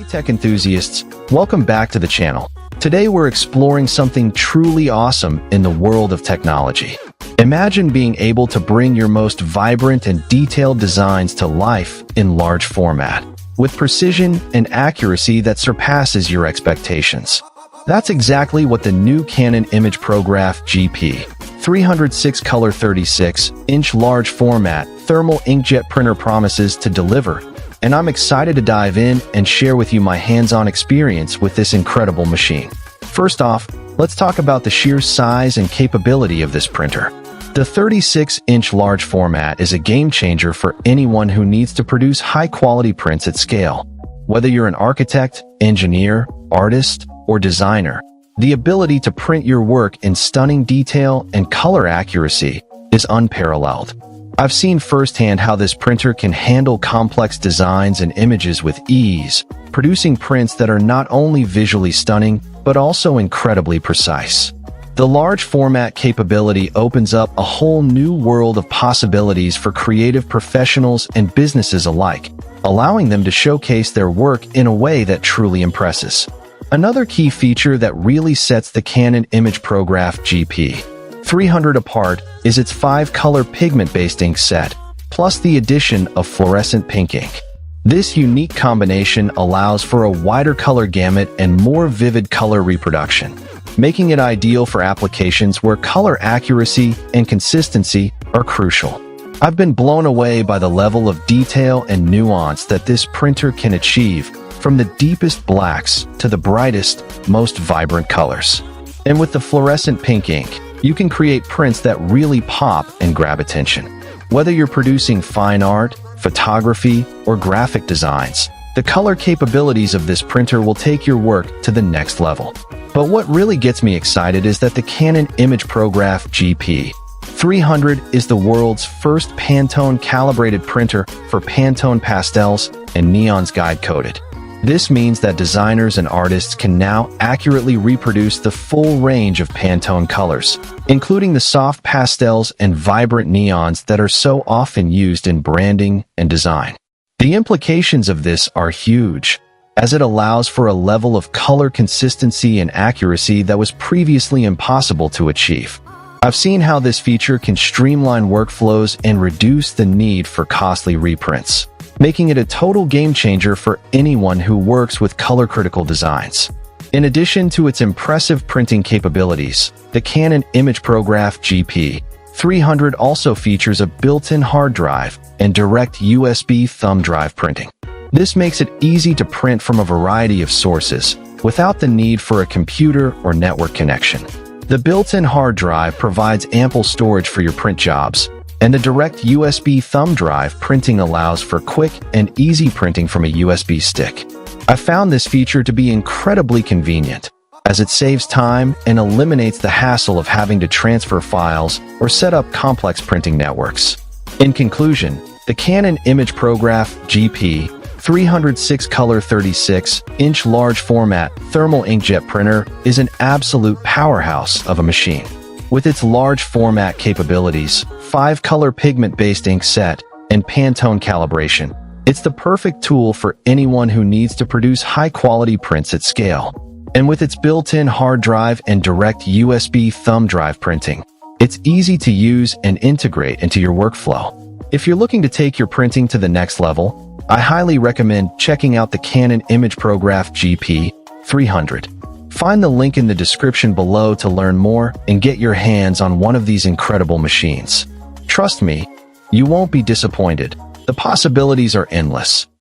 tech enthusiasts, welcome back to the channel. Today we're exploring something truly awesome in the world of technology. Imagine being able to bring your most vibrant and detailed designs to life in large format, with precision and accuracy that surpasses your expectations. That's exactly what the new Canon imagePROGRAF GP-300 6-color 36-inch large format thermal inkjet printer promises to deliver, and I'm excited to dive in and share with you my hands-on experience with this incredible machine. First off, let's talk about the sheer size and capability of this printer. The 36-inch large format is a game-changer for anyone who needs to produce high-quality prints at scale. Whether you're an architect, engineer, artist, or designer, the ability to print your work in stunning detail and color accuracy is unparalleled. I've seen firsthand how this printer can handle complex designs and images with ease, producing prints that are not only visually stunning, but also incredibly precise. The large format capability opens up a whole new world of possibilities for creative professionals and businesses alike, allowing them to showcase their work in a way that truly impresses. Another key feature that really sets the Canon imagePROGRAF GP-300 apart is its 5-color pigment-based ink set, plus the addition of fluorescent pink ink. This unique combination allows for a wider color gamut and more vivid color reproduction, making it ideal for applications where color accuracy and consistency are crucial. I've been blown away by the level of detail and nuance that this printer can achieve, from the deepest blacks to the brightest, most vibrant colors. And with the fluorescent pink ink, you can create prints that really pop and grab attention. Whether you're producing fine art, photography, or graphic designs, the color capabilities of this printer will take your work to the next level. But what really gets me excited is that the Canon imagePROGRAF GP-300 is the world's first Pantone calibrated printer for Pantone pastels and neons guide-coded. This means that designers and artists can now accurately reproduce the full range of Pantone colors, including the soft pastels and vibrant neons that are so often used in branding and design. The implications of this are huge, as it allows for a level of color consistency and accuracy that was previously impossible to achieve. I've seen how this feature can streamline workflows and reduce the need for costly reprints, making it a total game-changer for anyone who works with color-critical designs. In addition to its impressive printing capabilities, the Canon imagePROGRAF GP-300 also features a built-in hard drive and direct USB thumb drive printing. This makes it easy to print from a variety of sources without the need for a computer or network connection. The built-in hard drive provides ample storage for your print jobs, and the direct USB thumb drive printing allows for quick and easy printing from a USB stick. I found this feature to be incredibly convenient, as it saves time and eliminates the hassle of having to transfer files or set up complex printing networks. In conclusion, the Canon imagePROGRAF GP-300 6-color 36-inch large format thermal inkjet printer is an absolute powerhouse of a machine. With its large format capabilities, 5-color pigment-based ink set, and Pantone calibration, it's the perfect tool for anyone who needs to produce high-quality prints at scale. And with its built-in hard drive and direct USB thumb drive printing, it's easy to use and integrate into your workflow. If you're looking to take your printing to the next level, I highly recommend checking out the Canon imagePROGRAF GP-300. Find the link in the description below to learn more and get your hands on one of these incredible machines. Trust me, you won't be disappointed. The possibilities are endless.